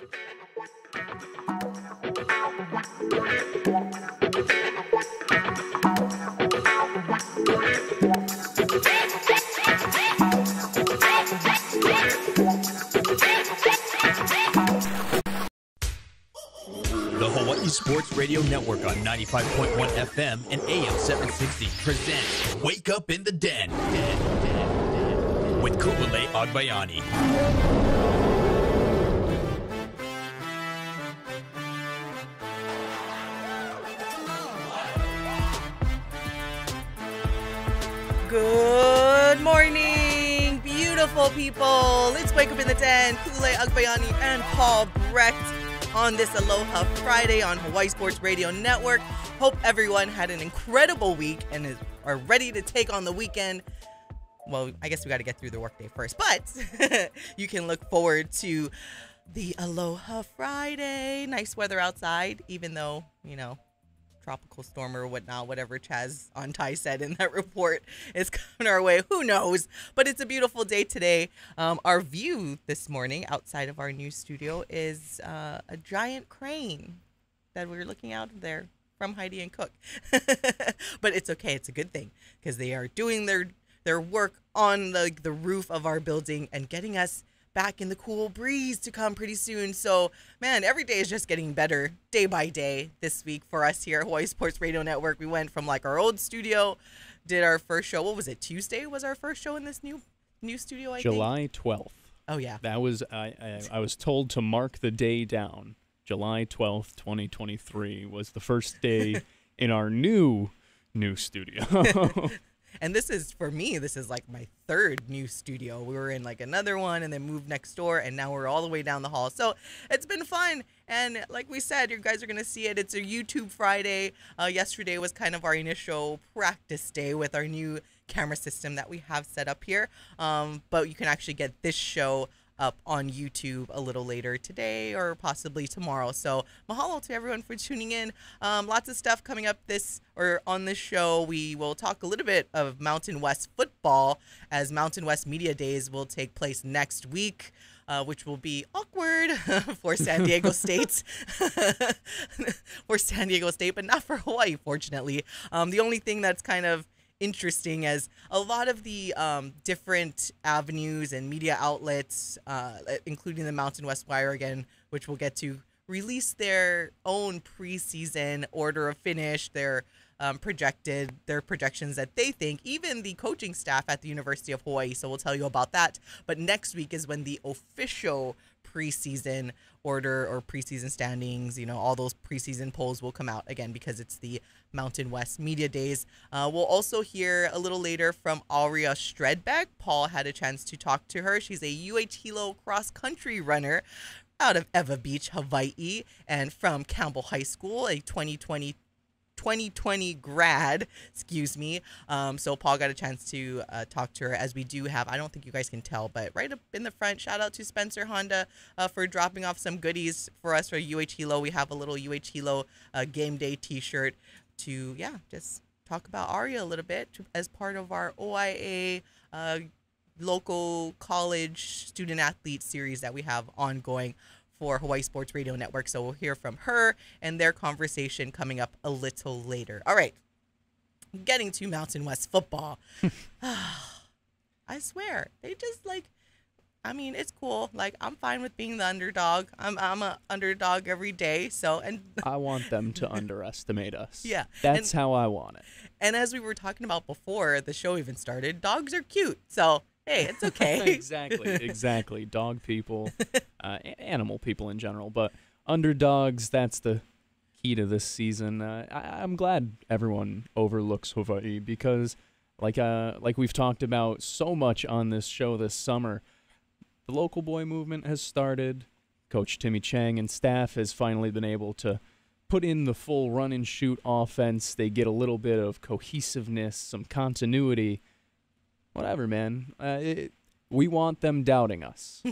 The Hawaii Sports Radio Network on 95.1 FM and AM 760 presents Wake Up in the Den with Ku'ule Agbayani. Good morning, beautiful people. Let's wake up in the den. Ku'ule Agbayani and Paul Brecht on this Aloha Friday on Hawaii Sports Radio Network. Hope everyone had an incredible week and are ready to take on the weekend. Well, I guess we got to get through the workday first, but you can look forward to the Aloha Friday. Nice weather outside, even though, you know, tropical storm or whatnot, whatever Chaz on Tai said in that report is coming our way. Who knows? But it's a beautiful day today. Our view this morning outside of our new studio is a giant crane that we're looking out there from Heidi and Cook. But it's okay. It's a good thing because they are doing their work on the roof of our building and getting us back in the cool breeze to come pretty soon. So, man, every day is just getting better day by day this week for us here at Hawaii Sports Radio Network. We went from like our old studio, did our first show. What was it? Tuesday was our first show in this new studio, I think? July 12th. Oh, yeah. That was, I was told to mark the day down. July 12th, 2023 was the first day in our new studio. And this is, for me, this is like my third new studio. We were in like another one and then moved next door, and now we're all the way down the hall. So it's been fun. And like we said, you guys are going to see it. It's a YouTube Friday. Yesterday was kind of our initial practice day with our new camera system that we have set up here. But you can actually get this show up on YouTube a little later today or possibly tomorrow. So mahalo to everyone for tuning in. Lots of stuff coming up on this show. We will talk a little bit of Mountain West football as Mountain West Media Days will take place next week. Which will be awkward for San Diego State. For San Diego State, but not for Hawaii, fortunately. The only thing that's kind of interesting as a lot of the different avenues and media outlets, including the Mountain West Wire again, which we'll get to, release their own preseason order of finish, their projections that they think, even the coaching staff at the University of Hawaii. So we'll tell you about that. But next week is when the official preseason order or preseason standings, you know, all those preseason polls will come out again because it's the Mountain West Media Days. We'll also hear a little later from Aurea Streadbeck. Paul had a chance to talk to her. She's a UH-Hilo cross-country runner out of Ewa Beach, Hawaii, and from Campbell High School, a 2020 grad, so Paul got a chance to talk to her, as we do have, I don't think you guys can tell, but right up in the front, shout out to Spencer Honda for dropping off some goodies for us for UH-Hilo. We have a little UH-Hilo game day t-shirt to, just talk about Aurea a little bit as part of our OIA local college student athlete series that we have ongoing for Hawaii Sports Radio Network. So we'll hear from her and their conversation coming up a little later. All right. Getting to Mountain West football. I swear, they just it's cool. Like, I'm fine with being the underdog. I'm a underdog every day. So, and I want them to underestimate us. Yeah. That's how I want it. And as we were talking about before the show even started, dogs are cute. So, hey, it's okay. Exactly. Dog people, animal people in general. But underdogs, that's the key to this season. I'm glad everyone overlooks Hawaii because, like we've talked about so much on this show this summer, the local boy movement has started. Coach Timmy Chang and staff has finally been able to put in the full run-and-shoot offense. They get a little bit of cohesiveness, some continuity. Whatever, man. We want them doubting us.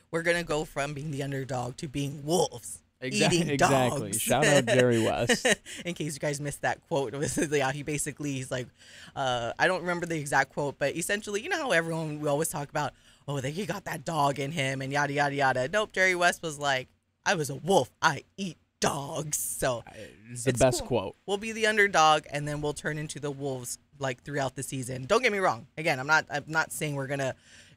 We're going to go from being the underdog to being wolves. Exactly. Dogs. Shout out Jerry West. In case you guys missed that quote, he's like, I don't remember the exact quote, but essentially, you know how we always talk about, oh, he got that dog in him and yada, yada, yada. Nope, Jerry West was like, I was a wolf. I eat dogs. So it's the best cool. quote. We'll be the underdog, and then we'll turn into the wolves like throughout the season. Don't get me wrong. Again, I'm not saying we're gonna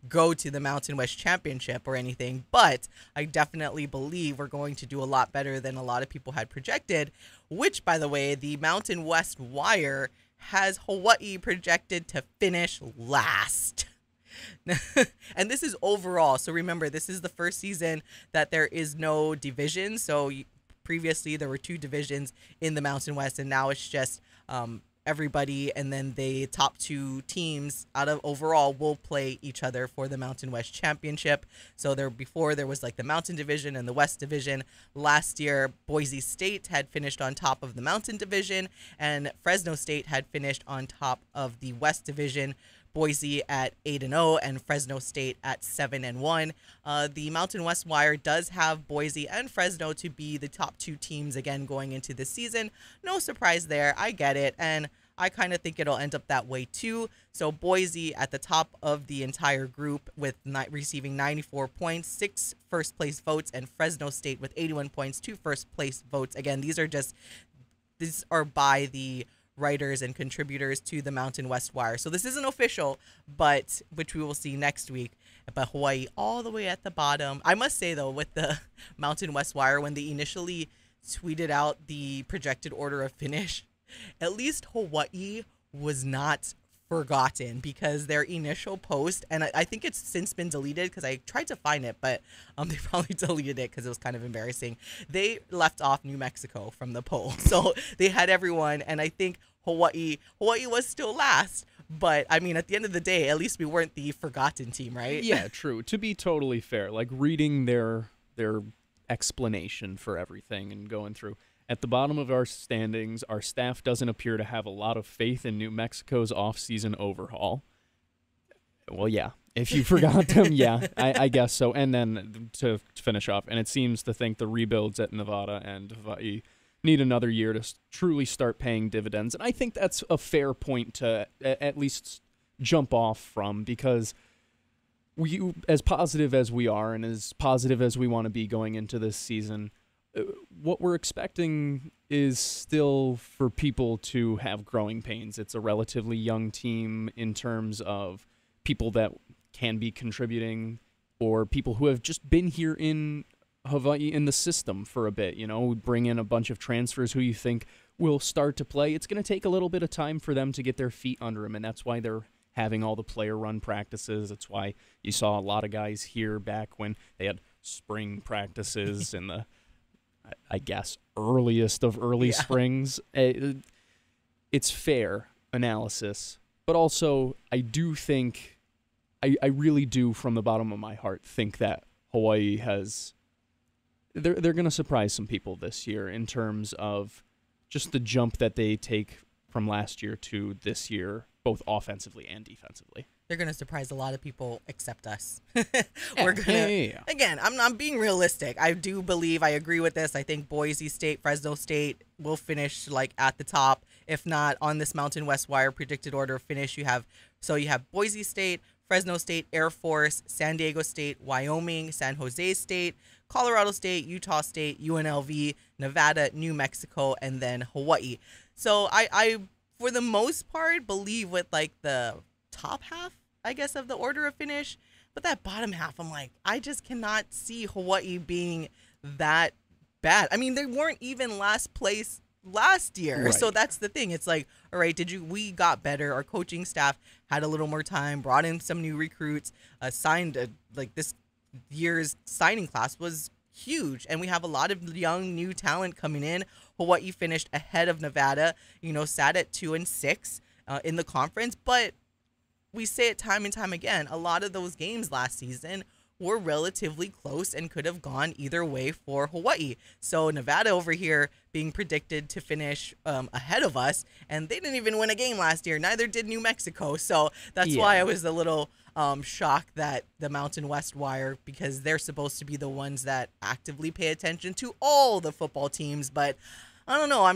go to the Mountain West Championship or anything, but I definitely believe we're going to do a lot better than a lot of people had projected, which, by the way, the Mountain West Wire has Hawaii projected to finish last. And this is overall. So remember, this is the first season that there is no division. So previously there were 2 divisions in the Mountain West, and now it's just everybody, and then the top 2 teams out of overall will play each other for the Mountain West Championship. So before there was like the Mountain Division and the West Division. Last year, Boise State had finished on top of the Mountain Division, and Fresno State had finished on top of the West Division. Boise at 8-0 and Fresno State at 7-1. The Mountain West Wire does have Boise and Fresno to be the top 2 teams again going into this season. No surprise there. I get it, and I kind of think it'll end up that way too. So Boise at the top of the entire group with receiving 94 points, 6 first place votes, and Fresno State with 81 points, 2 first place votes. Again, these are by the writers and contributors to the Mountain West Wire. So this isn't official, but which we will see next week. But Hawaii all the way at the bottom. I must say though, with the Mountain West Wire, when they initially tweeted out the projected order of finish, at least Hawaii was not forgotten, because their initial post, and I think it's since been deleted because I tried to find it, but they probably deleted it because it was kind of embarrassing. They left off New Mexico from the poll. So they had everyone, and I think Hawaii was still last. But I mean, at the end of the day, at least we weren't the forgotten team, right? Yeah, true. To be totally fair, like reading their explanation for everything and going through, at the bottom of our standings, our staff doesn't appear to have a lot of faith in New Mexico's off-season overhaul. Well, yeah. If you forgot them, yeah, I guess so. And then to finish off, and it seems to think the rebuilds at Nevada and Hawaii need another year to truly start paying dividends. And I think that's a fair point to at least jump off from, because we, as positive as we are and as positive as we want to be going into this season, what we're expecting is still for people to have growing pains. It's a relatively young team in terms of people that can be contributing, or people who have just been here in Hawaii in the system for a bit. Bring in a bunch of transfers who you think will start to play. It's going to take a little bit of time for them to get their feet under them, and that's why they're having all the player run practices. That's why you saw a lot of guys here back when they had spring practices in the, I guess, earliest of early springs. It's fair analysis, but also I do think, I really do from the bottom of my heart think that Hawaii has, they're going to surprise some people this year in terms of just the jump that they take from last year to this year, both offensively and defensively. They're going to surprise a lot of people except us. We're going to, again, I'm being realistic. I do believe, I agree with this. I think Boise State, Fresno State will finish like at the top. If not on this Mountain West Wire predicted order of finish, you have Boise State, Fresno State, Air Force, San Diego State, Wyoming, San Jose State, Colorado State, Utah State, UNLV, Nevada, New Mexico, and then Hawaii. So I for the most part, believe with like the top half, I guess, of the order of finish. But that bottom half, I'm like, I just cannot see Hawaii being that bad. I mean, they weren't even last place last year. Right. So that's the thing. It's like, all right, we got better. Our coaching staff had a little more time, brought in some new recruits, signed like this year's signing class was huge, and we have a lot of young new talent coming in. Hawaii finished ahead of Nevada, sat at 2-6 in the conference, but we say it time and time again, a lot of those games last season were relatively close and could have gone either way for Hawaii. So Nevada over here being predicted to finish ahead of us, and they didn't even win a game last year. Neither did New Mexico. So that's why I was a little shocked that the Mountain West Wire, because they're supposed to be the ones that actively pay attention to all the football teams. But I don't know.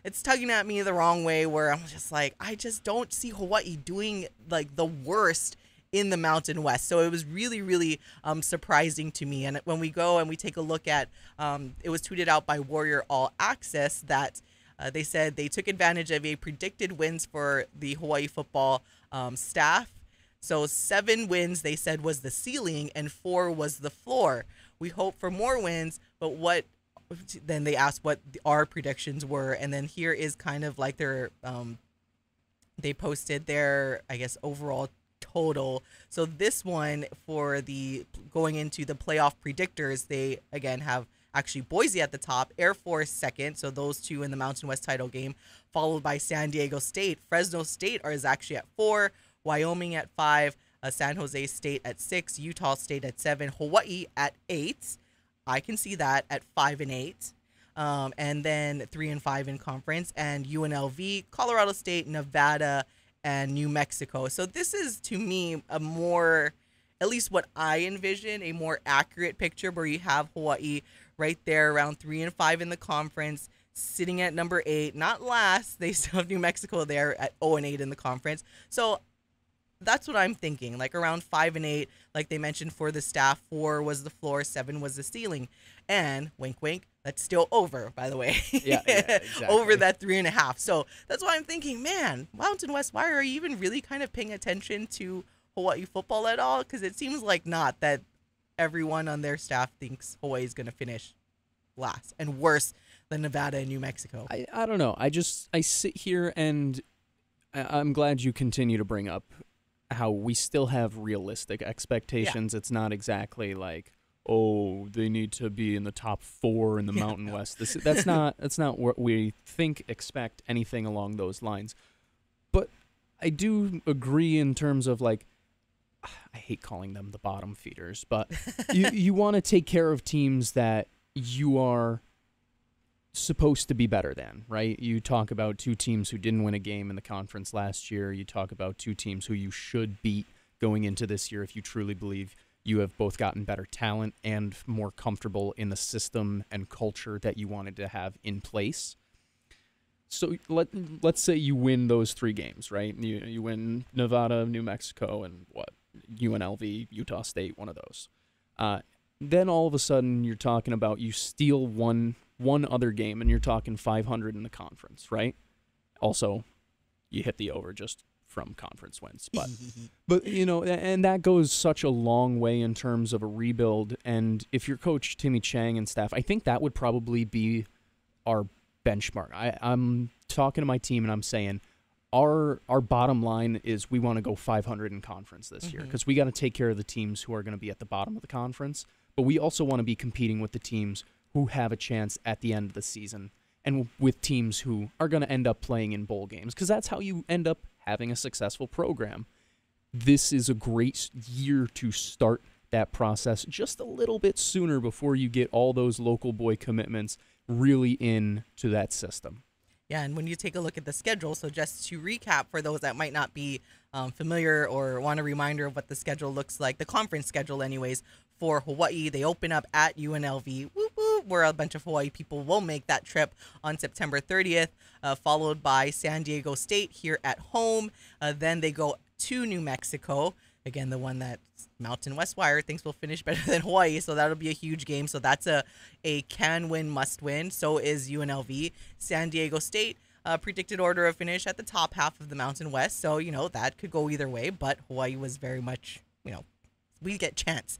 It's tugging at me the wrong way, where I'm just like, I just don't see Hawaii doing like the worst in the Mountain West. So it was really, really surprising to me. And when we go and we take a look at, it was tweeted out by Warrior All Access that they said they took advantage of a predicted wins for the Hawaii football staff. So 7 wins, they said, was the ceiling and 4 was the floor. We hope for more wins, but then they asked what our predictions were. And then here is kind of like their, they posted their, I guess, overall total. So this one for the going into the playoff predictors, they again have actually Boise at the top, Air Force second, so those two in the Mountain West title game, followed by San Diego State. Fresno State is actually at 4, Wyoming at 5, San Jose State at 6, Utah State at 7, Hawaii at 8. I can see that at 5 and 8. And then 3 and 5 in conference, and UNLV, Colorado State, Nevada, and New Mexico. So this is, to me, a more, at least what I envision, a more accurate picture where you have Hawaii right there around 3 and 5 in the conference, sitting at number 8, not last. They still have New Mexico there at 0 and 8 in the conference. So that's what I'm thinking, like around 5 and 8, like they mentioned for the staff. 4 was the floor, 7 was the ceiling, and wink, wink, that's still over, by the way. Yeah, exactly. Over that 3.5. So that's why I'm thinking, man, Mountain West, why are you even really kind of paying attention to Hawaii football at all? Because it seems like not, that everyone on their staff thinks Hawaii is going to finish last and worse than Nevada and New Mexico. I don't know. I sit here and I'm glad you continue to bring up how we still have realistic expectations. Yeah. It's not exactly like, oh, they need to be in the top 4 in the Mountain West. That's not what we expect, anything along those lines. But I do agree in terms of, like, I hate calling them the bottom feeders, but you want to take care of teams that you are supposed to be better than, right? You talk about 2 teams who didn't win a game in the conference last year. You talk about 2 teams who you should beat going into this year if you truly believe you have both gotten better talent and more comfortable in the system and culture that you wanted to have in place. So let's say you win those 3 games, right? You win Nevada, New Mexico, and UNLV, Utah State, one of those. Then all of a sudden you're talking about you steal one other game and you're talking 500 in the conference, right? Also, you hit the over just from conference wins. But you know, and that goes such a long way in terms of a rebuild. And if you're Coach Timmy Chang and staff, I think that would probably be our benchmark. I'm talking to my team and I'm saying our bottom line is we want to go 500 in conference this year because we got to take care of the teams who are going to be at the bottom of the conference, but we also want to be competing with the teams who have a chance at the end of the season and with teams who are going to end up playing in bowl games, because that's how you end up having a successful program. This is a great year to start that process just a little bit sooner before you get all those local boy commitments really into that system. Yeah, and when you take a look at the schedule, so just to recap for those that might not be familiar or want a reminder of what the schedule looks like, the conference schedule anyways, for Hawaii, they open up at UNLV, whoop, whoop, where a bunch of Hawaii people will make that trip on September 30th, followed by San Diego State here at home. Then they go to New Mexico, again, the one that Mountain West Wire thinks will finish better than Hawaii, so that'll be a huge game. So that's a can-win, must-win. So is UNLV. San Diego State, predicted order of finish at the top half of the Mountain West. So, you know, that could go either way, but Hawaii was very much, you know, we get chance.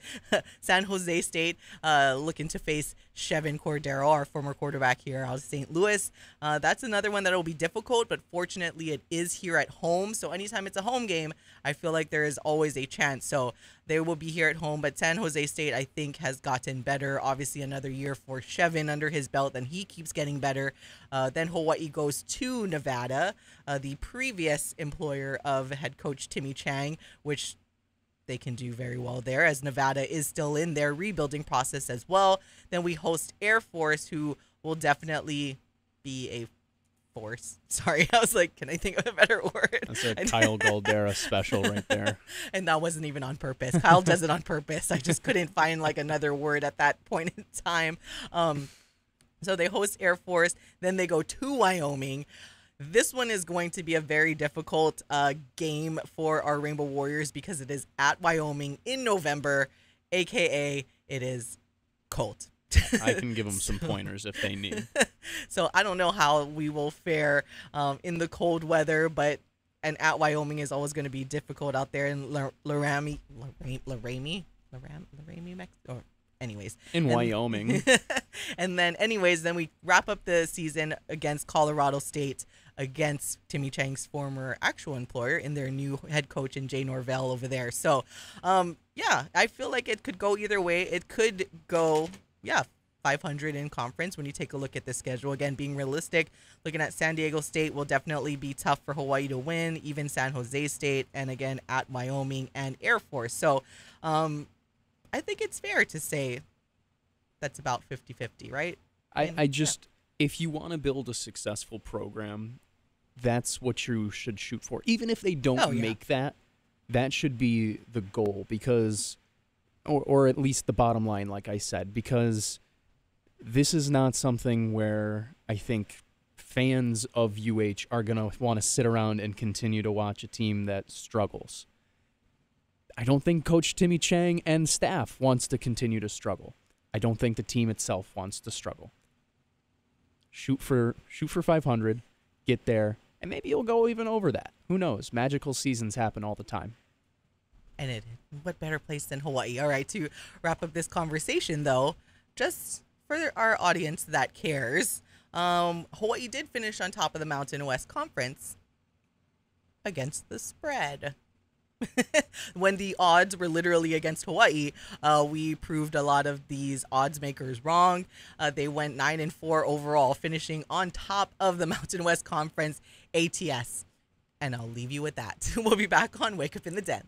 San Jose State looking to face Chevin Cordero, our former quarterback here out of St. Louis. That's another one that will be difficult, but fortunately it is here at home. So anytime it's a home game, I feel like there is always a chance. So they will be here at home, but San Jose State, I think, has gotten better. Obviously another year for Chevin under his belt, and he keeps getting better. Then Hawaii goes to Nevada, the previous employer of head coach Timmy Chang, which they can do very well there, as Nevada is still in their rebuilding process as well. Then we host Air Force, who will definitely be a force. Sorry, I was like, can I think of a better word? That's a Kyle Goldera special right there. And that wasn't even on purpose. Kyle does it on purpose. I just couldn't find like another word at that point in time. So they host Air Force. Then they go to Wyoming. This one is going to be a very difficult game for our Rainbow Warriors because it is at Wyoming in November, aka it is cold. I can give them some pointers if they need. So I don't know how we will fare in the cold weather, but at Wyoming is always going to be difficult out there in Laramie, Mexico. Anyways, Wyoming. And then we wrap up the season against Colorado State, against Timmy Chang's former actual employer in their new head coach in Jay Norvell over there. So, yeah, I feel like it could go either way. It could go, 500 in conference when you take a look at the schedule. Again, being realistic, looking at San Diego State will definitely be tough for Hawaii to win, even San Jose State, and again at Wyoming and Air Force. So, I think it's fair to say that's about 50-50, right? If you want to build a successful program, that's what you should shoot for. Even if they don't make that should be the goal, because, or at least the bottom line, like I said, because this is not something where I think fans of UH are going to want to sit around and continue to watch a team that struggles. I don't think Coach Timmy Chang and staff wants to continue to struggle. I don't think the team itself wants to struggle. Shoot for 500, get there, and maybe you'll go even over that. Who knows? Magical seasons happen all the time. And what better place than Hawaii? All right, to wrap up this conversation, though, just for our audience that cares, Hawaii did finish on top of the Mountain West Conference against the spread. When the odds were literally against Hawaii, we proved a lot of these odds makers wrong. They went 9-4 overall, finishing on top of the Mountain West Conference ATS. And I'll leave you with that. We'll be back on Wake Up in the Den.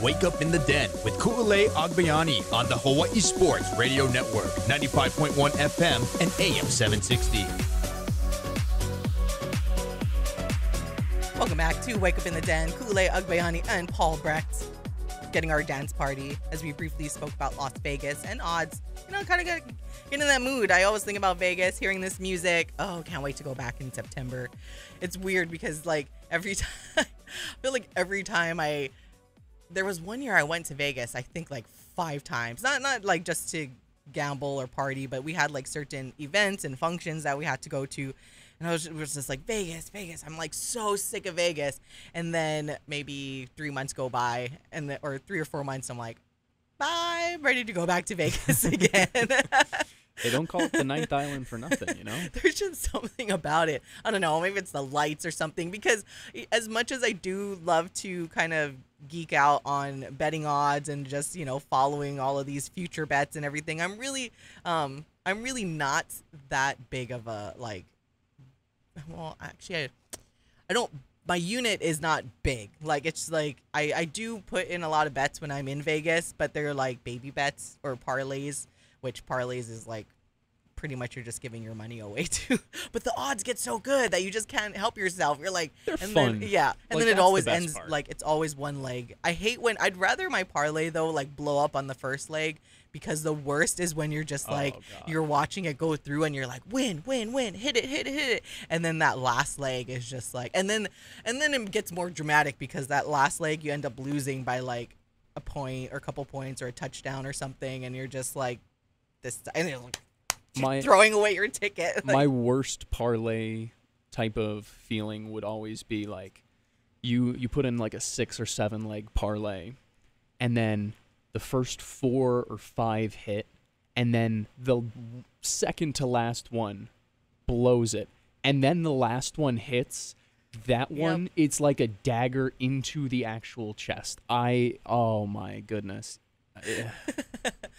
Wake Up in the Den with Ku'ulei Agbayani on the Hawaii Sports Radio Network, 95.1 FM and AM 760. Welcome back to Wake Up in the Den. Ku'ulei Agbayani and Paul Brecht getting our dance party as we briefly spoke about Las Vegas and odds. Kind of get in that mood. I always think about Vegas, hearing this music. Oh, can't wait to go back in September. It's weird because every time, I feel like every time there was one year I went to Vegas, I think 5 times. Not like just to gamble or party, but we had certain events and functions that we had to go to. And I was just like, Vegas. I'm so sick of Vegas. And then maybe 3 months go by, or 3 or 4 months, I'm like, bye, I'm ready to go back to Vegas again. They don't call it the ninth island for nothing, There's just something about it. I don't know, maybe it's the lights or something, because as much as I do love to kind of geek out on betting odds and just, following all of these future bets and everything, I'm really not that big of a, well, actually, I don't, my unit is not big. It's I do put in a lot of bets when I'm in Vegas, but they're baby bets or parlays, which parlays is pretty much you're just giving your money away to. But the odds get so good that you just can't help yourself. You're they're fun. Then it always ends part. It's always one leg. I hate when I'd rather my parlay though blow up on the first leg, because the worst is when you're just you're watching it go through and you're win, hit it, and then that last leg is just and then it gets more dramatic, because that last leg you end up losing by a point or a couple points or a touchdown or something, and you're just this, and you're throwing away your ticket. My worst parlay type of feeling would always be you put in a 6 or 7 leg parlay, and then the first 4 or 5 hit, and then the second to last one blows it, and then the last one hits. That one, it's like a dagger into the actual chest. Oh my goodness.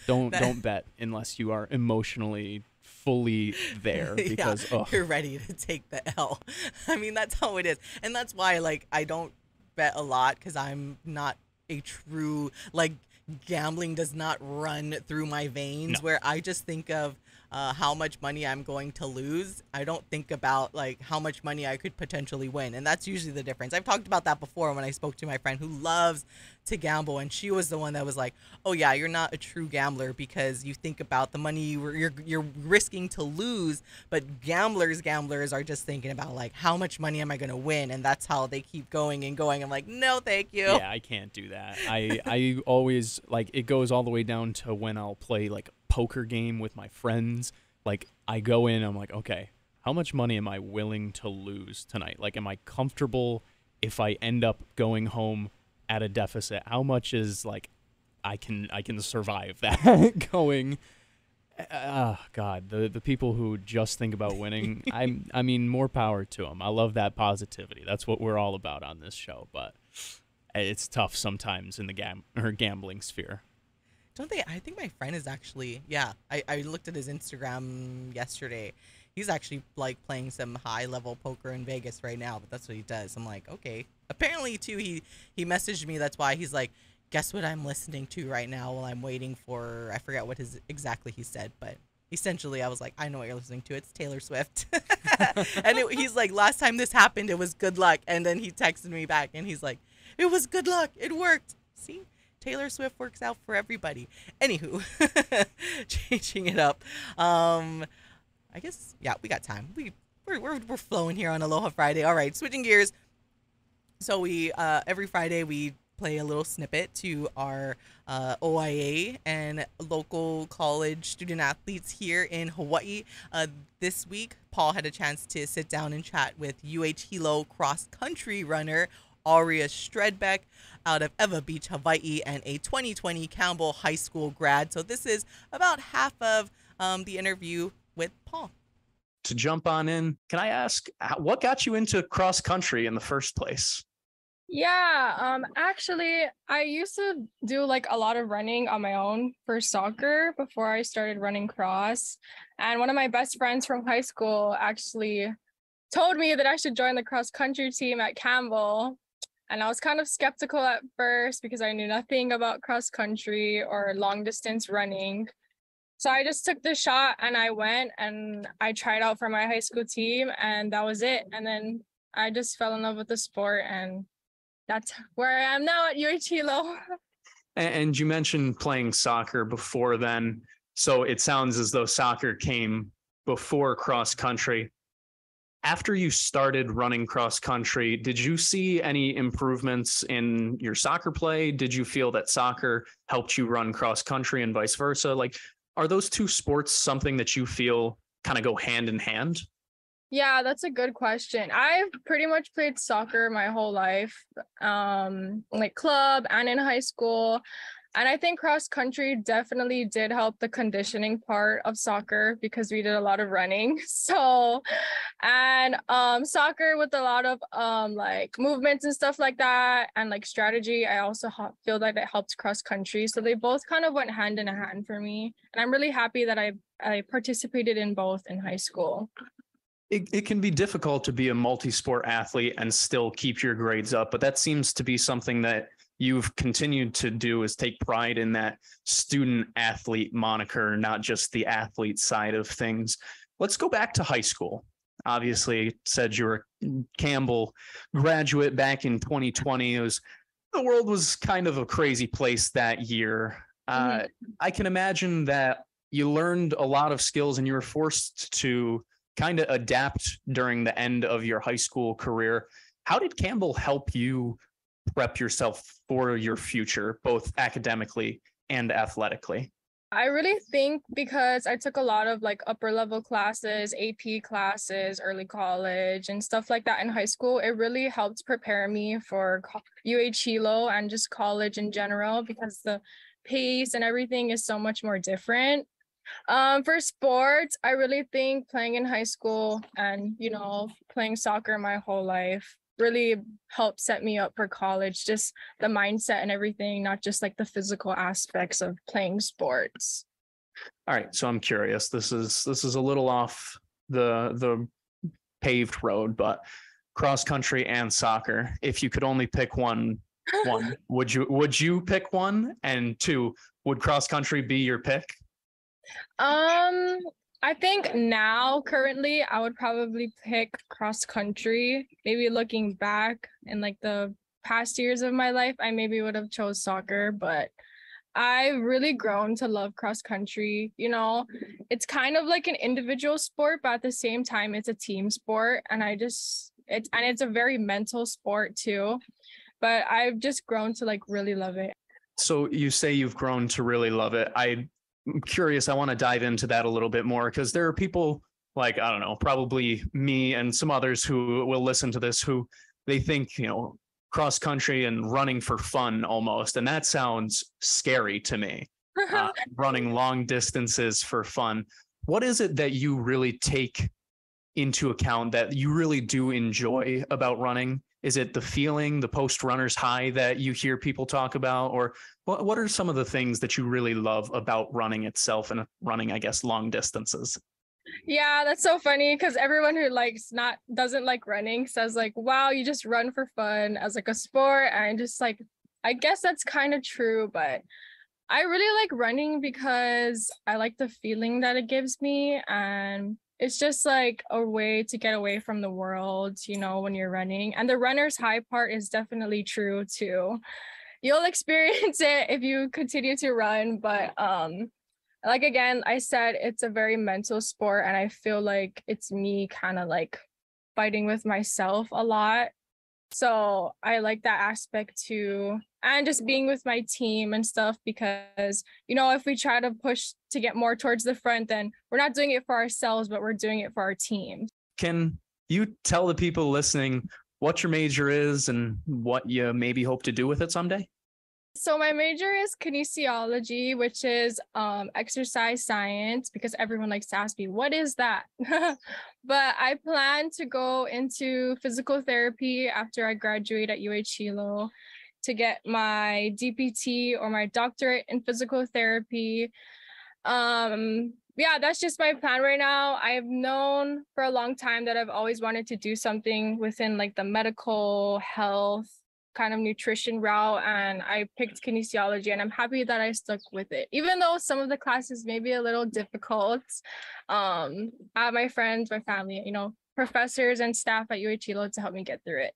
Don't bet unless you are emotionally fully there, because you're ready to take the L. I mean, that's how it is. And that's why I don't bet a lot, because I'm not a true gambling does not run through my veins. No. Where I just think of how much money I'm going to lose. I don't think about like how much money I could potentially win. And that's usually the difference. I've talked about that before when I spoke to my friend who loves to gamble, and she was the one that was like, oh yeah, you're not a true gambler because you think about the money you're risking to lose. But gamblers are just thinking about like, how much money am I going to win? And that's how they keep going and going. I'm like, no, thank you. Yeah, I can't do that. I always, like, it goes all the way down to when I'll play like a poker game with my friends. Like, I go in, I'm like, okay, how much money am I willing to lose tonight? Like, am I comfortable if I end up going home at a deficit? How much is like I can survive that going? God, the people who just think about winning, I mean, more power to them. I love that positivity. That's what we're all about on this show. But it's tough sometimes in the gambling sphere. Don't they? I think my friend is actually, yeah. I looked at his Instagram yesterday. He's actually like playing some high level poker in Vegas right now, but that's what he does. I'm like, okay. Apparently too, he messaged me. That's why he's like, guess what I'm listening to right now while I'm waiting for, I forget what exactly he said, but essentially I was like, I know what you're listening to. It's Taylor Swift. And he's like, last time this happened, it was good luck. And then he texted me back and he's like, it was good luck. It worked. See? Taylor Swift works out for everybody. Anywho, changing it up. I guess, yeah, we got time. We're flowing here on Aloha Friday. All right, switching gears. So we every Friday we play a little snippet to our OIA and local college student athletes here in Hawaii. This week, Paul had a chance to sit down and chat with UH-Hilo cross-country runner Aurea Streadbeck out of Ewa Beach, Hawaii, and a 2020 Campbell High School grad. So this is about half of the interview with Paul. To jump on in, can I ask, what got you into cross country in the first place? Yeah, actually, I used to do like a lot of running on my own for soccer before I started running cross. And one of my best friends from high school actually told me that I should join the cross country team at Campbell. And I was kind of skeptical at first because I knew nothing about cross country or long distance running. So I just took the shot and I went and I tried out for my high school team and that was it. And then I just fell in love with the sport and that's where I am now at UH-Hilo. And you mentioned playing soccer before then. So it sounds as though soccer came before cross country. After you started running cross country, did you see any improvements in your soccer play? Did you feel that soccer helped you run cross country and vice versa? Like, are those two sports something that you feel kind of go hand in hand? Yeah, that's a good question. I've pretty much played soccer my whole life, like club and in high school. And I think cross country definitely did help the conditioning part of soccer because we did a lot of running. So, and soccer with a lot of like movements and stuff like that and like strategy, I also feel like it helped cross country. So they both kind of went hand in hand for me. And I'm really happy that I participated in both in high school. It can be difficult to be a multi-sport athlete and still keep your grades up, but that seems to be something that you've continued to do, is take pride in that student athlete moniker, not just the athlete side of things. Let's go back to high school. Obviously, said you were a Campbell graduate back in 2020. The world was kind of a crazy place that year. I can imagine that you learned a lot of skills and you were forced to kind of adapt during the end of your high school career. How did Campbell help you prep yourself for your future, both academically and athletically? I really think because I took a lot of like upper level classes, AP classes, early college and stuff like that in high school, it really helped prepare me for UH-Hilo and just college in general because the pace and everything is so much more different. For sports, I really think playing in high school and, you know, playing soccer my whole life really helped set me up for college, just the mindset and everything, not just like the physical aspects of playing sports. All right, so I'm curious. This is a little off the paved road, but cross country and soccer. If you could only pick one, would you pick one? And two, would cross country be your pick? I I think now, currently, I would probably pick cross country. Maybe looking back in like the past years of my life, I maybe would have chose soccer, but I've really grown to love cross country. You know, it's kind of like an individual sport, but at the same time, it's a team sport. And it's a very mental sport too. But I've just grown to like really love it. So you say you've grown to really love it. I'm curious. I want to dive into that a little bit more because there are people like, I don't know, probably me and some others who will listen to this who they think, cross country and running for fun almost. And that sounds scary to me. Running long distances for fun. What is it that you really take into account that you really do enjoy about running? Is it the feeling, the post-runner's high that you hear people talk about? Or what are some of the things that you really love about running itself and running, I guess, long distances? Yeah, that's so funny because everyone who doesn't like running says like, wow, you just run for fun as like a sport. And just like, I guess that's kind of true, but I really like running because I like the feeling that it gives me. And it's just like a way to get away from the world, when you're running. And the runner's high part is definitely true too. You'll experience it if you continue to run, but like again, I said it's a very mental sport, and I feel like it's me kind of like fighting with myself a lot. So I like that aspect too, and just being with my team and stuff because, if we try to push to get more towards the front, then we're not doing it for ourselves, but we're doing it for our team. Can you tell the people listening what your major is and what you maybe hope to do with it someday? So my major is kinesiology, which is exercise science, because everyone likes to ask me, what is that? But I plan to go into physical therapy after I graduate at UH-Hilo to get my DPT or my doctorate in physical therapy. Yeah, that's just my plan right now. I've known for a long time that I've always wanted to do something within like the medical health kind of nutrition route, and I picked kinesiology, and I'm happy that I stuck with it, even though some of the classes may be a little difficult. I have my friends, my family, professors and staff at UH-Hilo to help me get through it.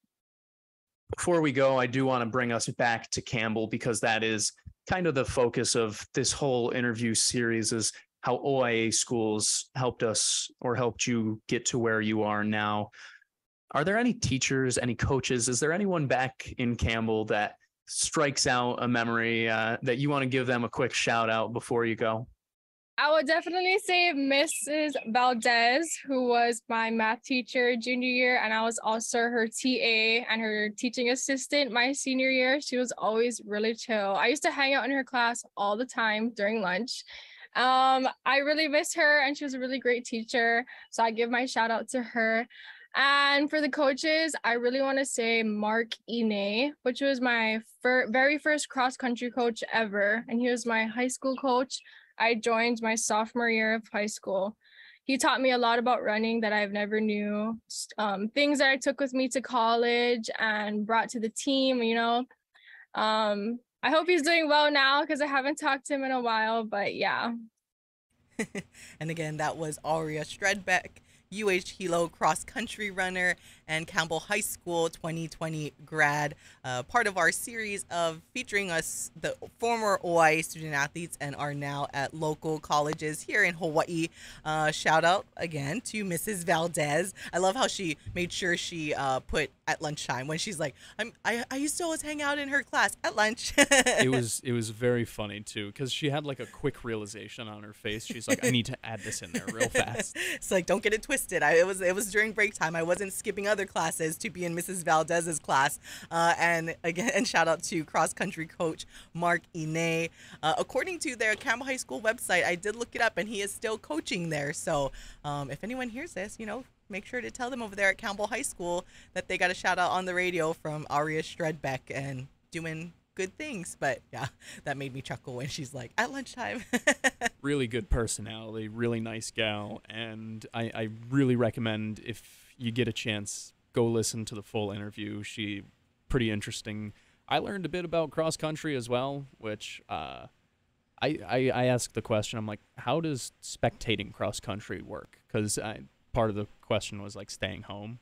Before we go, I do want to bring us back to Campbell because that is kind of the focus of this whole interview series, is how OIA schools helped us or helped you get to where you are now. Are there any teachers, any coaches? Is there anyone back in Campbell that strikes out a memory that you want to give them a quick shout out before you go? I would definitely say Mrs. Valdez, who was my math teacher junior year, and I was also her TA and her teaching assistant my senior year. She was always really chill. I used to hang out in her class all the time during lunch. I really miss her, and she was a really great teacher. So I give my shout out to her. And for the coaches, I really want to say Mark Ine, which was my very first cross-country coach ever. And he was my high school coach. I joined my sophomore year of high school. He taught me a lot about running that I've never knew, things that I took with me to college and brought to the team, I hope he's doing well now because I haven't talked to him in a while, but yeah. And again, that was Aurea Streadbeck, UH-Hilo cross-country runner and Campbell High School 2020 grad, part of our series of featuring us, the former OIA student athletes, and are now at local colleges here in Hawaii. Shout out again to Mrs. Valdez. I love how she made sure she put at lunchtime when she's like, I used to always hang out in her class at lunch. It was very funny too, because she had like a quick realization on her face. She's like, I need to add this in there real fast. It's like, don't get it twisted. It was during break time. I wasn't skipping other classes to be in Mrs. Valdez's class. And again, shout out to cross country coach Mark Ine. According to their Campbell High School website, I did look it up, and he is still coaching there. So if anyone hears this, make sure to tell them over there at Campbell High School that they got a shout out on the radio from Aurea Streadbeck and doing good things. But yeah, that made me chuckle when she's like, at lunchtime. Really good personality, really nice gal, and I really recommend, if you get a chance, go listen to the full interview. She pretty interesting. I learned a bit about cross country as well, which I I asked the question, I'm like, how does spectating cross country work? Because part of the question was like staying home.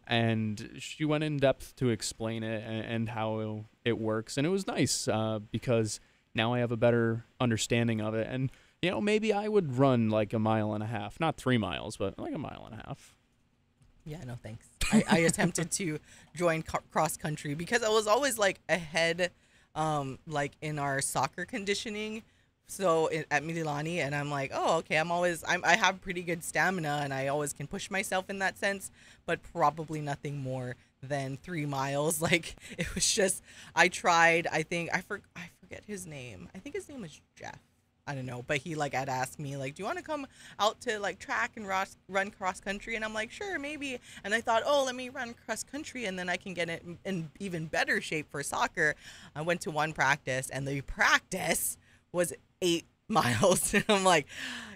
And she went in depth to explain it and how it works. And it was nice because now I have a better understanding of it. And, you know, maybe I would run like a mile and a half, not 3 miles, but like a mile and a half. Yeah, no thanks. I attempted to join cross country because I was always like ahead, like in our soccer conditioning. So at Mililani, and I'm like, oh, okay, I have pretty good stamina and I always can push myself in that sense, but probably nothing more than 3 miles. Like it was just, I tried, I forget his name. I think his name was Jeff. I don't know, but he like had asked me like, do you want to come out to like track and run cross country? And I'm like, sure, maybe. And I thought, oh, let me run cross country and then I can get it in even better shape for soccer. I went to one practice and the practice was 8 miles. And I'm like,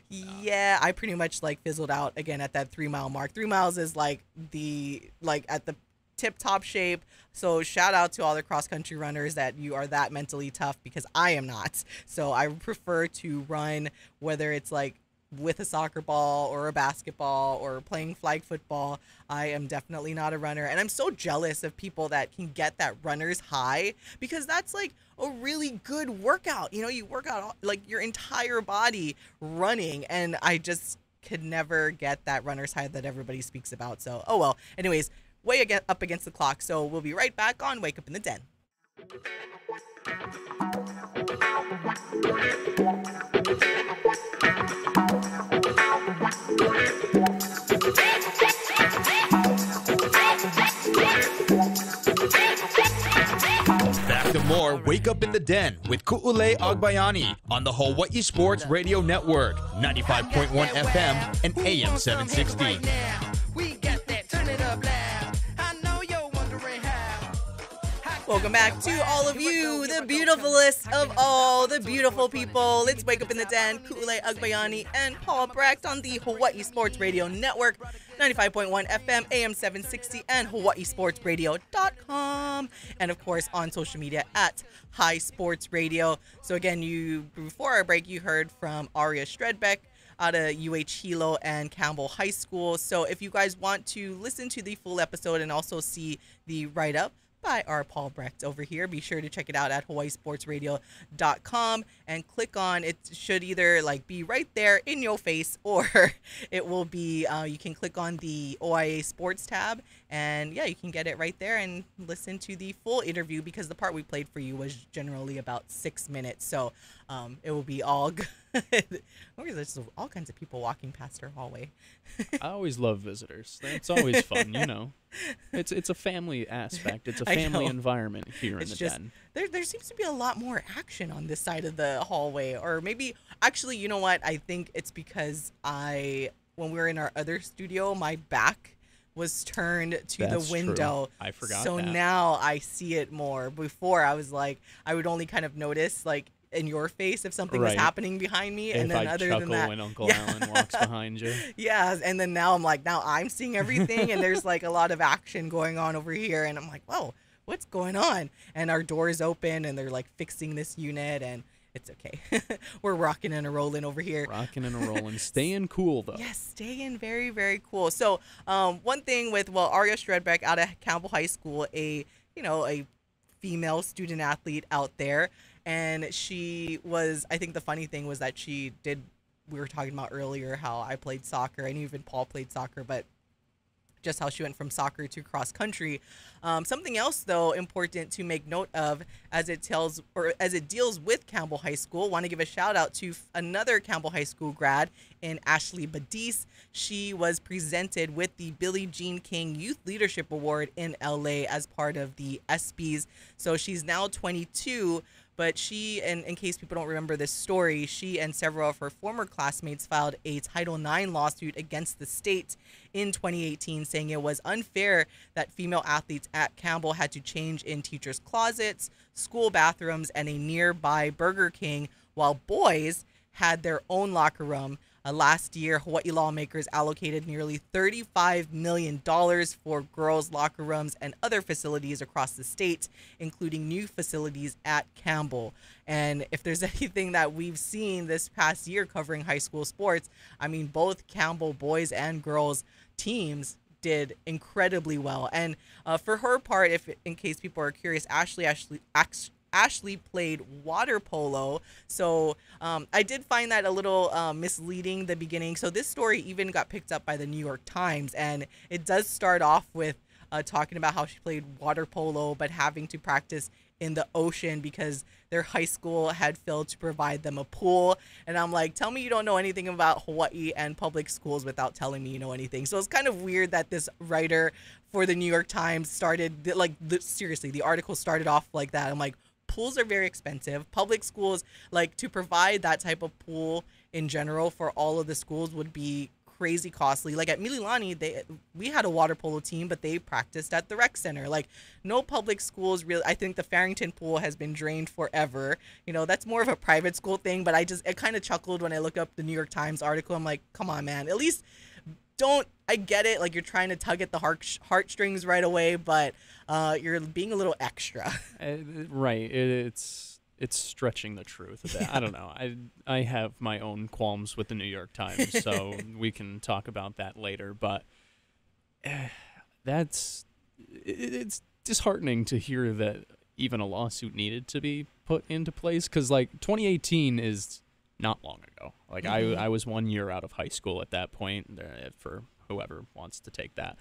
yeah, I pretty much like fizzled out again at that 3 mile mark. 3 miles is like at the tip top shape. So shout out to all the cross country runners that you are that mentally tough, because I am not. So I prefer to run, whether it's like with a soccer ball or a basketball or playing flag football. I am definitely not a runner. And I'm so jealous of people that can get that runner's high, because that's like a really good workout. You know, you work out like your entire body running, and I just could never get that runner's high that everybody speaks about. So, oh well. Anyways, way up against the clock. So we'll be right back on Wake Up in the Den. Back to more Wake Up in the Den with Ku'ulei Agbayani on the Hawai'i Sports Radio Network, 95.1 FM and AM 760. Welcome back to all of you, the beautifulest of all the beautiful people. Let's Wake Up in the Den, Ku'ulei Agbayani and Paul Brecht on the Hawai'i Sports Radio Network, 95.1 FM, AM 760, and hawaiisportsradio.com. And of course on social media at High Sports Radio. So again, before our break, you heard from Aurea Streadbeck out of UH-Hilo and Campbell High School. So if you guys want to listen to the full episode and also see the write-up by our Paul Brecht over here, be sure to check it out at hawaiisportsradio.com and click on it. Should either like be right there in your face, or it will be you can click on the OIA Sports tab, and yeah, you can get it right there and listen to the full interview, because the part we played for you was generally about 6 minutes. So it will be all good. There's all kinds of people walking past our hallway. I always love visitors. It's always fun, you know. It's a family aspect. It's a family environment here in the den. There seems to be a lot more action on this side of the hallway. Or maybe, actually, you know what? I think it's because when we were in our other studio, my back was turned to the window. True. I forgot so that. Now I see it more. Before, I was like, I would only kind of notice like in your face if something was happening behind me, and then other than that, when Uncle Alan walks behind you. Yeah, and then now I'm like, now I'm seeing everything, and there's like a lot of action going on over here, and I'm like, whoa, what's going on? And our door is open, and they're like fixing this unit, and it's okay. We're rocking and a rolling over here. Rocking and a rolling, staying cool though. Yes, staying very, very cool. So one thing with Aurea Streadbeck out of Campbell High School, a female student athlete out there. And she was, I think the funny thing was that we were talking about earlier how I played soccer, and even Paul played soccer, but just how she went from soccer to cross country. Something else, though, important to make note of as it deals with Campbell High School. Want to give a shout out to another Campbell High School grad in Ashley Badis. She was presented with the Billie Jean King Youth Leadership Award in LA as part of the ESPYs. So she's now 22. But she, and in case people don't remember this story, she and several of her former classmates filed a Title IX lawsuit against the state in 2018, saying it was unfair that female athletes at Campbell had to change in teachers' closets, school bathrooms, and a nearby Burger King, while boys had their own locker room. Last year, Hawaii lawmakers allocated nearly $35 million for girls' locker rooms and other facilities across the state, including new facilities at Campbell. And if there's anything that we've seen this past year covering high school sports, I mean, both Campbell boys and girls teams did incredibly well. And for her part, if in case people are curious, Ashley played water polo. So I did find that a little misleading the beginning. So this story even got picked up by the New York Times, and it does start off with talking about how she played water polo, but having to practice in the ocean because their high school had failed to provide them a pool. And I'm like, tell me you don't know anything about Hawaii and public schools without telling me you know anything. So it's kind of weird that this writer for the New York Times started, seriously, the article started off like that. I'm like, pools are very expensive. Public schools, like, to provide that type of pool in general for all of the schools would be crazy costly. Like at Mililani, we had a water polo team, but they practiced at the rec center. Like, no public schools really. I think the Farrington pool has been drained forever. You know, that's more of a private school thing, but I kind of chuckled when I looked up the New York Times article. I'm like, come on, man, at least I get it, like, you're trying to tug at the heartstrings right away, but you're being a little extra. Right. It's stretching the truth a bit. Yeah. I don't know. I have my own qualms with the New York Times, so we can talk about that later. But it's disheartening to hear that even a lawsuit needed to be put into place, because, like, 2018 is not long ago. Like, I was 1 year out of high school at that point, for whoever wants to take that.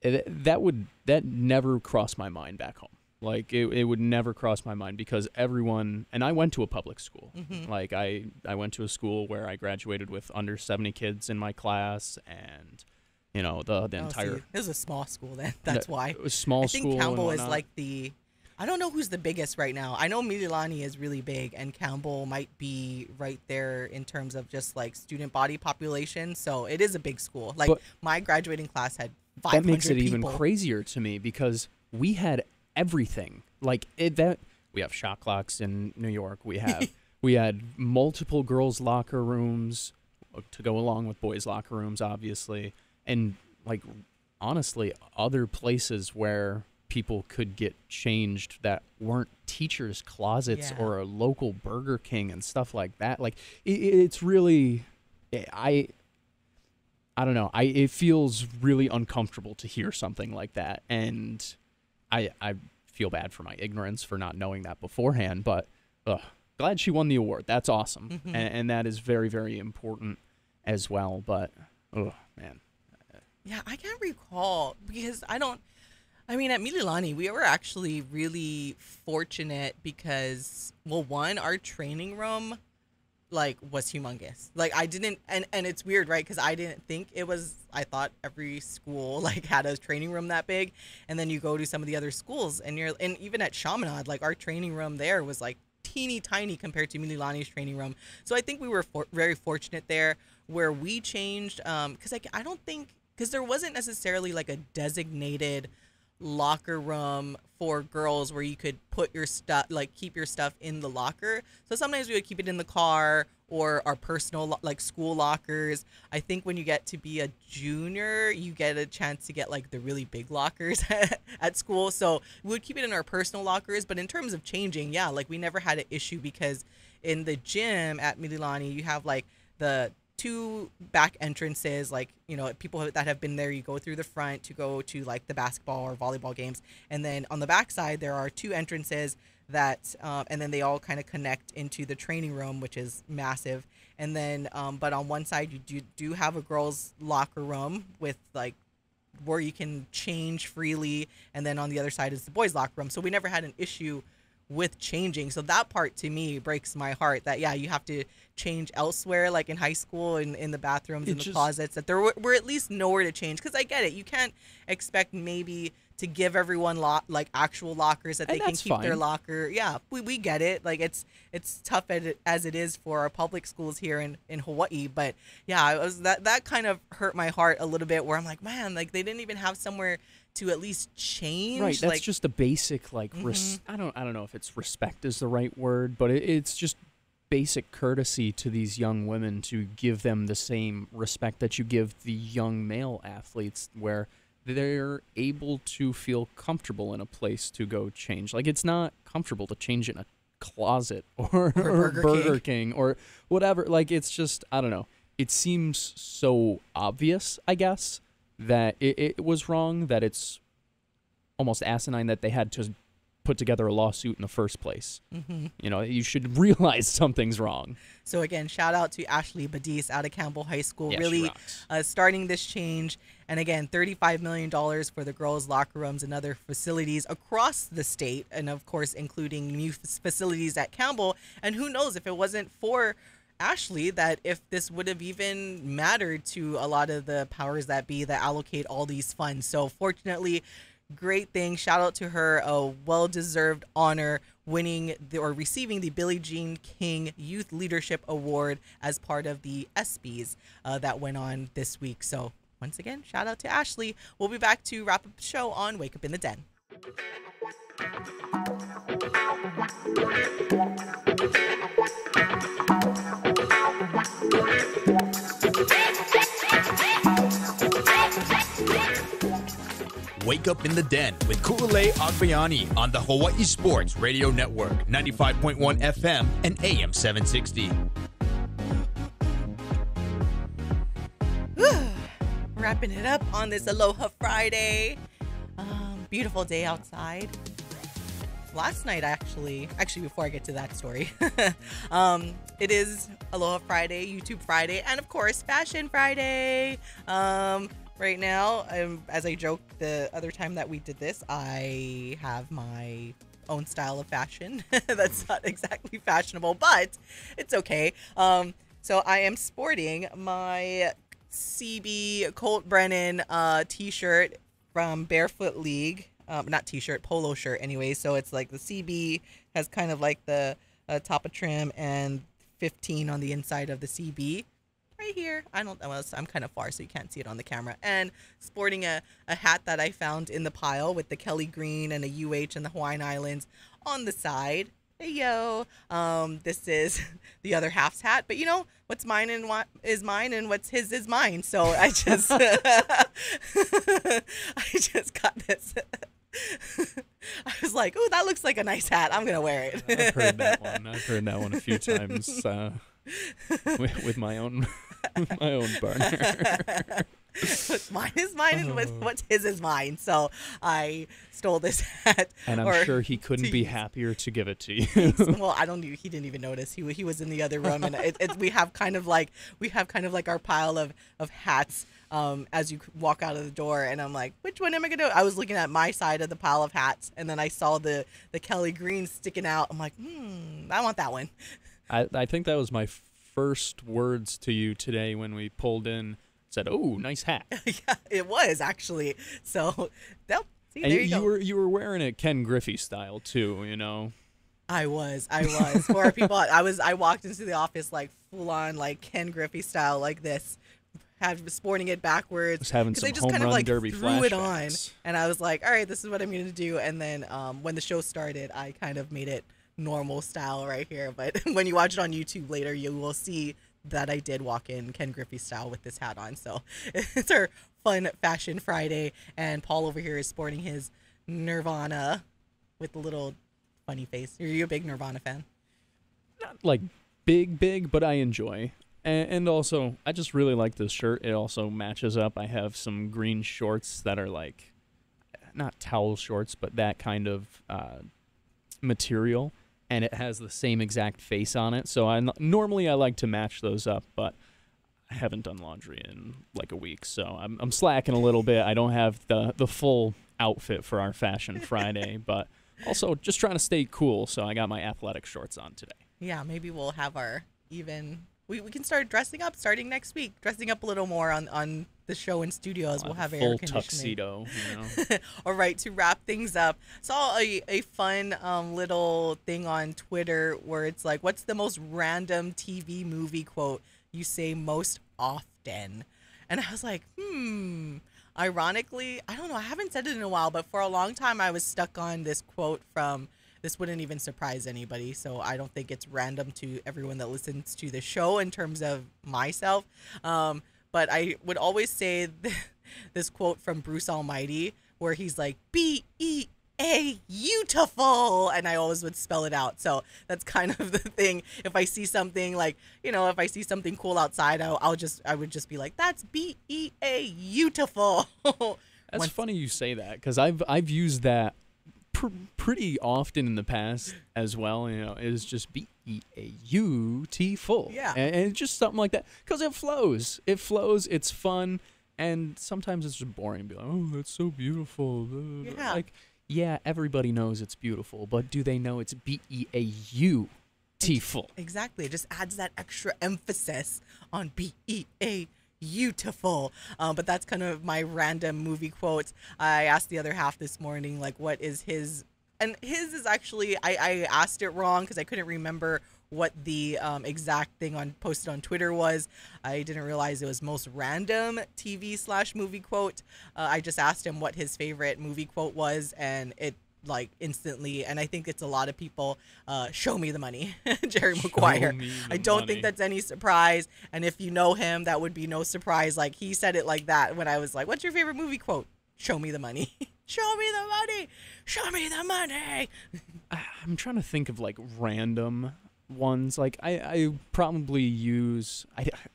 That never crossed my mind back home. Like, it would never cross my mind, because everyone, and I went to a public school. Mm-hmm. Like, I went to a school where I graduated with under 70 kids in my class, and, you know, the entire... See, it was a small school then, that's why. It was small school. I think Campbell is like I don't know who's the biggest right now. I know Mililani is really big, and Campbell might be right there in terms of just, like, student body population. So it is a big school. Like, but my graduating class had 500 people. That makes it even crazier to me, because we had everything. Like, we have shot clocks in New York. We had multiple girls' locker rooms to go along with boys' locker rooms, obviously. And, like, honestly, other places where people could get changed that weren't teachers' closets or a local Burger King and stuff like that. Like, it's really, I don't know. It feels really uncomfortable to hear something like that, and I feel bad for my ignorance for not knowing that beforehand. But glad she won the award. That's awesome, mm-hmm. and that is very, very important as well. But man, yeah, I can't recall, because I mean, at Mililani, we were actually really fortunate because, well, one, our training room, like, was humongous. Like, I didn't, and it's weird, right? Because I didn't think it was, I thought every school, like, had a training room that big. And then you go to some of the other schools, and even at Chaminade, like, our training room there was, like, teeny tiny compared to Mililani's training room. So I think we were very fortunate there. Where we changed, because I don't think, because there wasn't necessarily, like, a designated locker room for girls where you could put your stuff, like, keep your stuff in the locker. So sometimes we would keep it in the car or our personal, like, school lockers. I think when you get to be a junior, you get a chance to get, like, the really big lockers at school. So we would keep it in our personal lockers. But in terms of changing, yeah, like, we never had an issue, because in the gym at Mililani, you have, like, the 2 back entrances, like, you know, people that have been there, you go through the front to go to, like, the basketball or volleyball games, and then on the back side there are 2 entrances that and then they all kind of connect into the training room, which is massive. And then but on one side you do have a girls' locker room with, like, where you can change freely, and then on the other side is the boys' locker room. So we never had an issue with changing. So that part to me breaks my heart, that you have to change elsewhere, like in high school, in the bathrooms, in the closets, that there were at least nowhere to change. Because I get it, you can't expect maybe to give everyone like actual lockers that they can keep their locker. Yeah, we get it. Like, it's tough as it is for our public schools here in Hawaii. But yeah, it was that kind of hurt my heart a little bit, where I'm like, man, like, they didn't even have somewhere to at least change. Right, that's, like, just a basic, like, mm-hmm. I don't know if it's respect is the right word, but it's just basic courtesy to these young women to give them the same respect that you give the young male athletes, where they're able to feel comfortable in a place to go change. Like, it's not comfortable to change in a closet or Burger King or whatever. Like, it's just, I don't know. It seems so obvious, I guess, that it was wrong, that it's almost asinine that they had to put together a lawsuit in the first place. Mm-hmm. You know, you should realize something's wrong. So again, shout out to Ashley Badis out of Campbell High School, Yeah, really starting this change. And again, $35 million for the girls' locker rooms and other facilities across the state, and of course, including new facilities at Campbell. And who knows, if it wasn't for Ashley, that if this would have even mattered to a lot of the powers that be that allocate all these funds. So fortunately, great thing. Shout out to her. A well-deserved honor, winning or receiving the Billie Jean King Youth Leadership Award as part of the ESPYs that went on this week. So once again, shout out to Ashley. We'll be back to wrap up the show on Wake Up in the Den. Wake Up in the Den with Ku'ulei Agbayani on the Hawai'i Sports Radio Network, 95.1 FM and AM 760. Wrapping it up on this Aloha Friday. Beautiful day outside. Last night, actually before I get to that story, it is Aloha Friday, YouTube Friday, and of course Fashion Friday. Right now, as I joked the other time that we did this, I have my own style of fashion that's not exactly fashionable, but it's okay. So I am sporting my CB Colt Brennan t-shirt from Barefoot League. Not t-shirt, polo shirt anyway. So it's like the CB has kind of like the top of trim and 15 on the inside of the CB. Right here. I'm kind of far, so you can't see it on the camera. And sporting a hat that I found in the pile with the Kelly Green and a UH and the Hawaiian Islands on the side. Hey, yo. This is the other half's hat. But, you know, what's mine and what is mine and what's his is mine. So I just, I just got this. I was like, "Ooh, that looks like a nice hat. I'm gonna wear it." I've heard that one. I've heard that one a few times with my own partner. Mine is mine, and what's his is mine. So I stole this hat, and I'm sure he couldn't be happier to give it to you. Well, he didn't even notice. He was in the other room, and we have kind of like our pile of hats. As you walk out of the door, and I'm like, which one am I gonna do? I was looking at my side of the pile of hats, and then I saw the Kelly Green sticking out. I'm like, I want that one. I think that was my first words to you today when we pulled in. Said, "Oh, nice hat." Yeah, it was actually. So, see, and there you go. You were wearing it Ken Griffey style too, you know. I was. For people, I walked into the office like full on like Ken Griffey style, like this. Sporting it backwards. Was having some they just home kind of run like derby threw flashbacks. it on, and I was like, all right, this is what I'm gonna do. And then when the show started, I kind of made it normal style right here. But when you watch it on YouTube later, you will see that I did walk in Ken Griffey style with this hat on. So it's our fun Fashion Friday, and Paul over here is sporting his Nirvana with the little funny face. Are you a big Nirvana fan? Not like big, but I enjoy. And also, I just really like this shirt. It also matches up. I have some green shorts that are like, not towel shorts, but that kind of material. And it has the same exact face on it. So normally I like to match those up, but I haven't done laundry in like a week. So I'm slacking a little bit. I don't have the full outfit for our Fashion Friday, but also just trying to stay cool. So I got my athletic shorts on today. Yeah, maybe we'll have our even... We can start dressing up starting next week. Dressing up a little more on the show and studio as we'll have air conditioning. Full tuxedo, you know. All right, to wrap things up, saw a fun little thing on Twitter where it's like, what's the most random TV movie quote you say most often? And I was like, ironically, I don't know, I haven't said it in a while, but for a long time I was stuck on this quote from this wouldn't even surprise anybody. So I don't think it's random to everyone that listens to the show in terms of myself. But I would always say this quote from Bruce Almighty where he's like, beautiful, and I always would spell it out. So that's kind of the thing. If I see something like, if I see something cool outside, I would just be like, that's beautiful. That's funny you say that, because I've used that pretty often in the past as well. It's just beautiful. Yeah. And it's just something like that, because it flows. It's fun, and sometimes it's just boring. Be like, oh, that's so beautiful. Yeah. Like, yeah, everybody knows it's beautiful, but do they know it's beautiful? Exactly. It just adds that extra emphasis on beautiful. But that's kind of my random movie quote. I asked the other half this morning, like, what is his? And his is actually, I asked it wrong because I couldn't remember what the exact thing posted on Twitter was. I didn't realize it was most random TV/movie quote. I just asked him what his favorite movie quote was, and it instantly, and I think it's a lot of people, show me the money, Jerry Maguire. I don't think that's any surprise, and if you know him, that would be no surprise. Like, he said it like that when I was like, what's your favorite movie quote? Show me the money. Show me the money. Show me the money. I'm trying to think of random ones. Like, I probably use,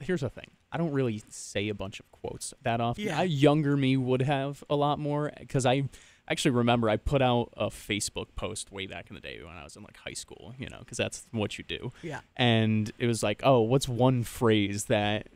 here's the thing, I don't really say a bunch of quotes that often. Yeah. Younger me would have a lot more, because I actually remember I put out a Facebook post way back in the day when I was in high school, because that's what you do. Yeah. And it was like, oh, what's one phrase that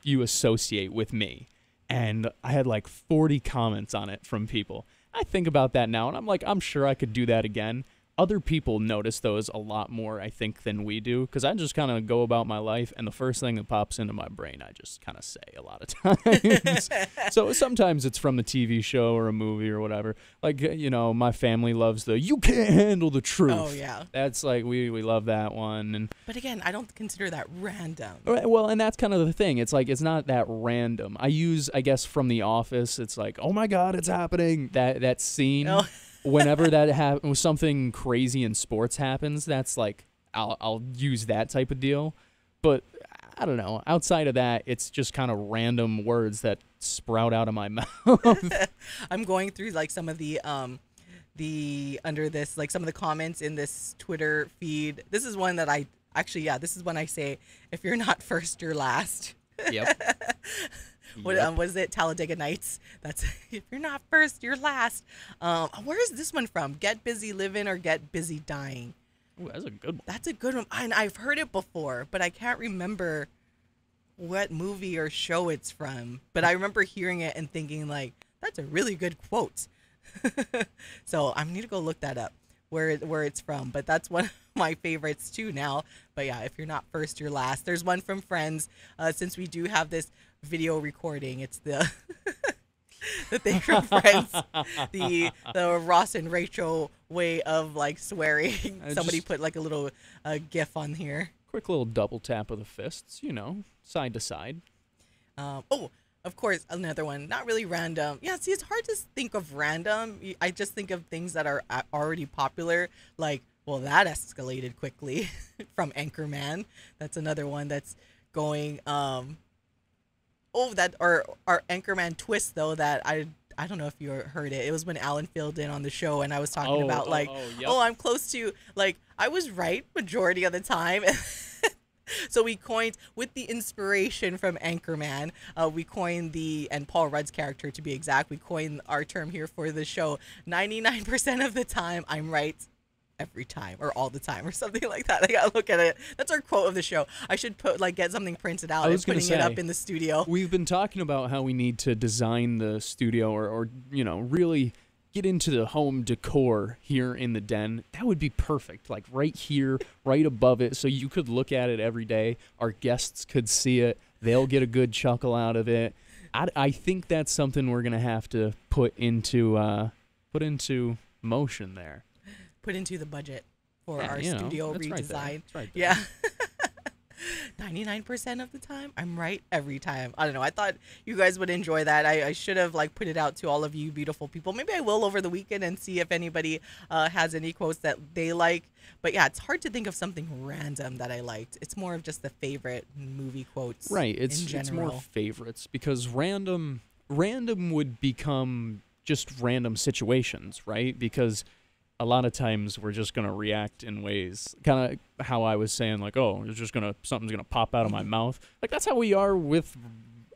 you associate with me? And I had 40 comments on it from people. I think about that now, and I'm like, I'm sure I could do that again. Other people notice those a lot more, I think, than we do, because I just kind of go about my life, and the first thing that pops into my brain, I just kind of say a lot of times. So sometimes it's from the TV show or a movie or whatever. My family loves you can't handle the truth. Oh, yeah. That's we love that one. But again, I don't consider that random. Right, well, and that's kind of the thing. It's it's not that random. I use, I guess, from The Office, it's oh my God, it's happening. That scene. Oh. Whenever that happens, something crazy in sports happens, that's I'll use that type of deal. But I don't know. Outside of that, it's just kind of random words that sprout out of my mouth. I'm going through some of the under this, some of the comments in this Twitter feed. This is one that this is when I say, if you're not first, you're last. Yep. What was it? Talladega Nights. That's if you're not first, you're last. Where is this one from? Get busy living or get busy dying? Ooh, that's a good one. That's a good one. And I've heard it before, but I can't remember what movie or show it's from. But I remember hearing it and thinking that's a really good quote. So I need to go look that up where it's from. But that's one of my favorites too now. But yeah, if you're not first, you're last. There's one from Friends. Since we do have this video recording, it's the the thing from Friends, the Ross and Rachel way of swearing. Somebody put a little gif on here. Quick little double tap of the fists, side to side. Of course, another one, not really random. Yeah, see, it's hard to think of random. I just think of things that are already popular, well, that escalated quickly from Anchorman. That's another one that's going our Anchorman twist, though, that I don't know if you heard it. It was when Alan filled in on the show, and I was talking about yep. I'm close to, I was right majority of the time. So we coined, with the inspiration from Anchorman, we coined and Paul Rudd's character to be exact, we coined our term here for the show, 99% of the time I'm right. Every time, or all the time, or something like that. I gotta look at it. That's our quote of the show. I should get something printed out and putting it up in the studio. We've been talking about how we need to design the studio or really get into the home decor here in the den. That would be perfect. Right here, right above it, so you could look at it every day. Our guests could see it. They'll get a good chuckle out of it. I think that's something we're gonna have to put into motion there. Put into the budget for our studio redesign. Right there. Yeah. 99% of the time, I'm right every time. I don't know. I thought you guys would enjoy that. I should have like put it out to all of you beautiful people. Maybe I will over the weekend and see if anybody has any quotes that they like. But yeah, it's hard to think of something random that I liked. It's more of just the favorite movie quotes. Right. It's in it's general. more favorites because random would become just random situations, right? Because a lot of times we're just gonna react in ways kind of how I was saying, like, oh, something's gonna pop out of my mouth. Like that's how we are with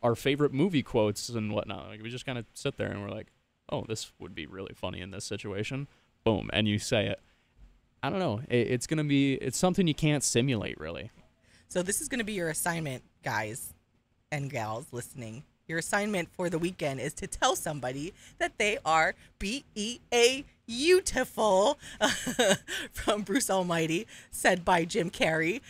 our favorite movie quotes and whatnot. Like we just kind of sit there and we're like, oh, this would be really funny in this situation. Boom, and you say it. I don't know. It's something you can't simulate, really. So this is going to be your assignment, guys and gals listening. Your assignment for the weekend is to tell somebody that they are beautiful from Bruce Almighty, said by Jim Carrey.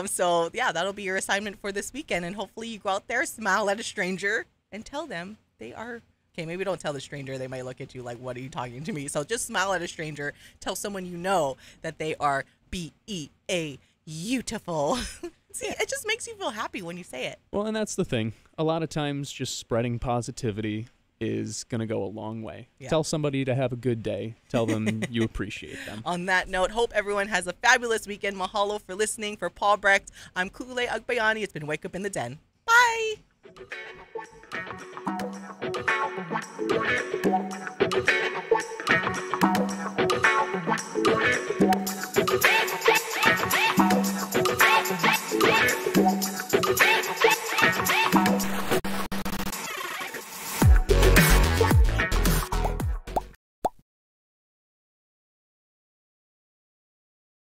So yeah, that'll be your assignment for this weekend. And hopefully you go out there, smile at a stranger, and tell them they are. Okay, maybe don't tell the stranger. They might look at you like, what are you talking to me? So just smile at a stranger. Tell someone you know that they are beautiful. See, it just makes you feel happy when you say it. Well, and that's the thing. A lot of times just spreading positivity is going to go a long way. Yeah. Tell somebody to have a good day. Tell them you appreciate them. On that note, hope everyone has a fabulous weekend. Mahalo for listening. For Paul Brecht, I'm Ku'ulei Agbayani. It's been Wake Up in the Den. Bye.